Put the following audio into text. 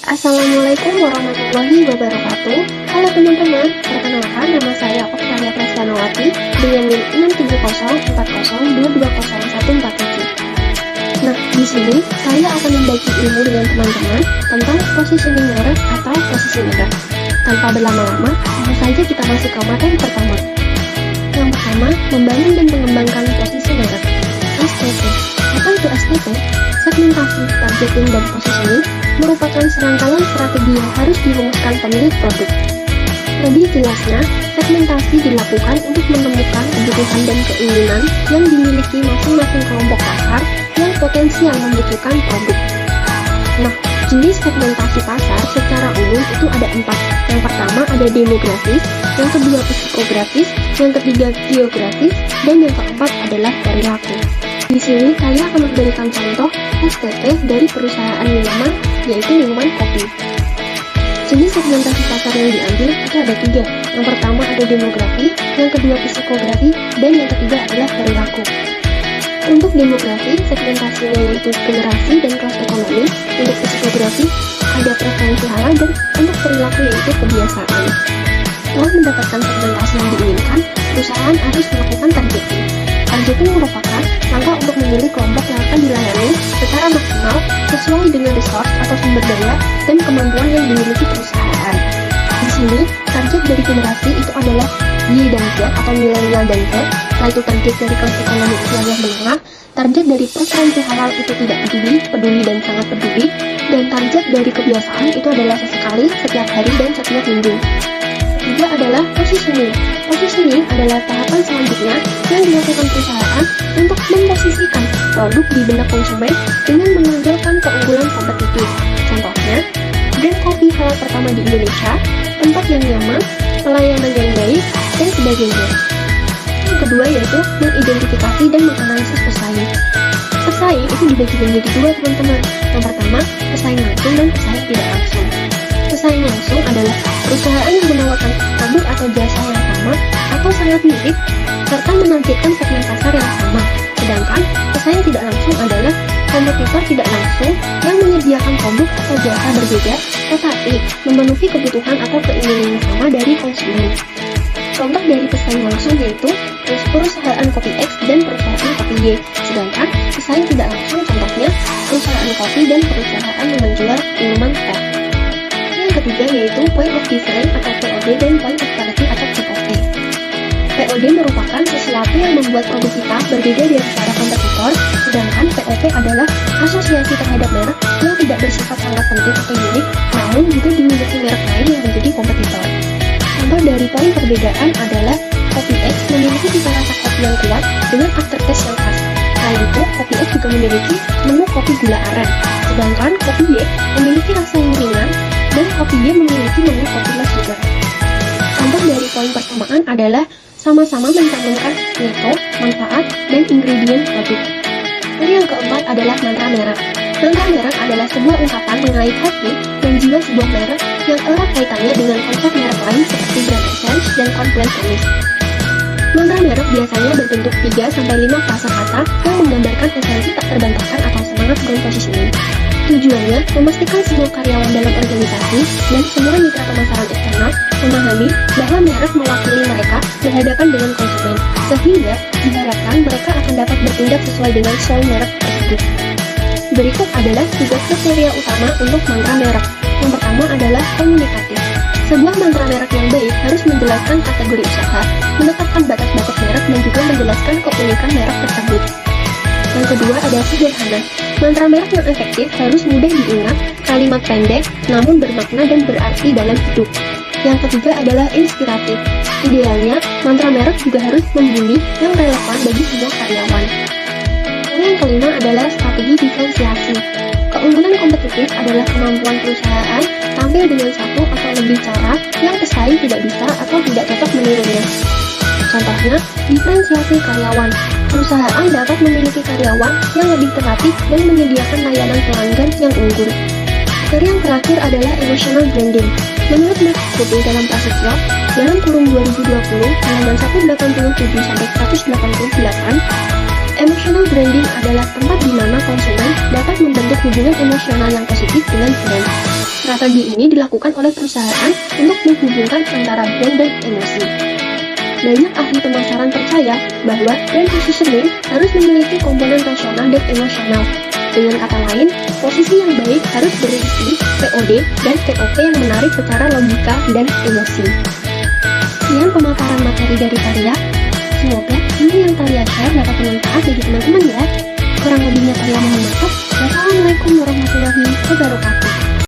Assalamualaikum warahmatullahi wabarakatuh. Halo teman-teman, perkenalkan nama saya Oktavia Prasyanowati dengan NIM 6700402200147. Nah, di sini saya akan membagi ilmu dengan teman-teman tentang positioning merek atau posisi merek. Tanpa berlama-lama, langsung saja kita masuk ke materi pertama. Yang pertama, membangun dan mengembangkan posisi merek. STP. Apa itu STP? Segmentasi, targeting, dan positioning merupakan serangkaian strategi yang harus dirumuskan pemilik produk. Lebih jelasnya, segmentasi dilakukan untuk menemukan kebutuhan dan keinginan yang dimiliki masing-masing kelompok pasar yang potensial membutuhkan produk. Nah, jenis segmentasi pasar secara umum itu ada 4. Yang pertama ada demografis, yang kedua psikografis, yang ketiga geografis, dan yang keempat adalah perilaku. Di sini saya akan memberikan contoh STP dari perusahaan minuman, yaitu minuman kopi. Jenis segmentasi pasar yang diambil itu ada 3. Yang pertama ada demografi, yang kedua psikografi, dan yang ketiga adalah perilaku. Untuk demografi, segmentasinya yaitu generasi dan kelas ekonomi. Untuk psikografi, ada preferensi halal, dan untuk perilaku yaitu kebiasaan. Setelah mendapatkan segmentasi yang diinginkan, perusahaan harus melakukan targeting. Targeting merupakan langkah untuk memilih kelompok yang akan dilayani secara maksimal sesuai dengan resource atau sumber daya dan kemampuan yang dimiliki perusahaan. Di sini, target dari generasi itu adalah Y dan Z atau milenial dan Z, yaitu target dari kelas ekonomi yang menengah, target dari preferensi halal itu tidak peduli, peduli dan sangat peduli, dan target dari kebiasaan itu adalah sesekali, setiap hari, dan setiap minggu. Ketiga adalah positioning. Positioning adalah tahapan selanjutnya yang dilakukan perusahaan untuk memposisikan produk di benak konsumen dengan menonjolkan keunggulan kompetitif. Contohnya, brand kopi halal pertama di Indonesia, tempat yang nyaman, pelayanan yang baik, dan sebagainya. Yang kedua yaitu mengidentifikasi dan menganalisis pesaing. Pesaing itu dibagi menjadi 2, teman-teman. Yang pertama, pesaing langsung dan pesaing tidak langsung. Pesaing langsung adalah perusahaan yang menawarkan produk atau jasa yang sama atau sangat mirip serta menargetkan segmen pasar yang sama. Sedangkan pesaing tidak langsung adalah kompetitor tidak langsung yang menyediakan produk atau jasa berbeda tetapi memenuhi kebutuhan atau keinginan yang sama dari konsumen. Contoh dari pesaing langsung yaitu perusahaan kopi X dan perusahaan kopi Y. Sedangkan pesaing tidak langsung contohnya perusahaan kopi dan perusahaan yang menjual minuman teh. Yang ketiga yaitu point of difference atau POD dan point of parity atau POP. POD merupakan sesuatu yang membuat produk kita berbeda dari para kompetitor, sedangkan POP adalah asosiasi terhadap merek yang tidak bersifat sangat penting atau unik, namun juga dimiliki merek lain yang menjadi kompetitor. Contoh dari poin perbedaan adalah kopi X memiliki cita rasa kopi yang kuat dengan aftertaste yang khas. Selain itu, kopi X juga memiliki menu kopi gula aren, sedangkan kopi Y memiliki rasa yang ringan dan kopi Y memiliki menu kopi less sugar. Contoh dari poin persamaan adalah sama-sama mencantumkan nilai, manfaat, dan ingredient produk. Lalu yang keempat adalah mantra merek. Mantra merek adalah sebuah ungkapan mengait hati dan jiwa sebuah merek yang erat kaitannya dengan konsep merek lain seperti brand essence dan confidence promise. Mantra merek biasanya berbentuk 3-5 frase kata yang menggambarkan esensi tak terbantahkan atau semangat brand positioning. Tujuannya memastikan semua karyawan dalam organisasi dan semua mitra pemasaran eksternal memahami bahwa merek mewakili mereka berhadapan dengan konsumen, sehingga diharapkan mereka akan dapat bertindak sesuai dengan soul merek tersebut. Berikut adalah 3 kriteria utama untuk mantra merek. Yang pertama adalah komunikatif. Sebuah mantra merek yang baik harus menjelaskan kategori usaha, menetapkan batas-batas merek, dan juga menjelaskan keunikan merek tersebut. Yang kedua ada sederhana. Mantra merek yang efektif harus mudah diingat, kalimat pendek, namun bermakna dan berarti dalam hidup. Yang ketiga adalah inspiratif. Idealnya, mantra merek juga harus membumi yang relevan bagi semua karyawan. Yang kelima adalah strategi diferensiasi. Keunggulan kompetitif adalah kemampuan perusahaan tampil dengan satu atau lebih cara yang pesaing tidak bisa atau tidak cocok menirunya. Contohnya, diferensiasi karyawan. Perusahaan dapat memiliki karyawan yang lebih terlatih dan menyediakan layanan pelanggan yang unggul. Materi yang terakhir adalah emotional branding. Menurut Max Putih dalam Prasetyo, dalam kurung 2020, halaman 187-188, emotional branding adalah tempat di mana konsumen dapat membentuk hubungan emosional yang positif dengan brand. Strategi ini dilakukan oleh perusahaan untuk menghubungkan antara brand dan emosi. Banyak ahli pemasaran percaya bahwa brand positioning harus memiliki komponen rasional dan emosional. Dengan kata lain, posisi yang baik harus berisi POD dan POV yang menarik secara logika dan emosi. Sekian pemaparan materi dari Talia. Semoga ilmu yang Talia share dapat bermanfaat bagi teman-teman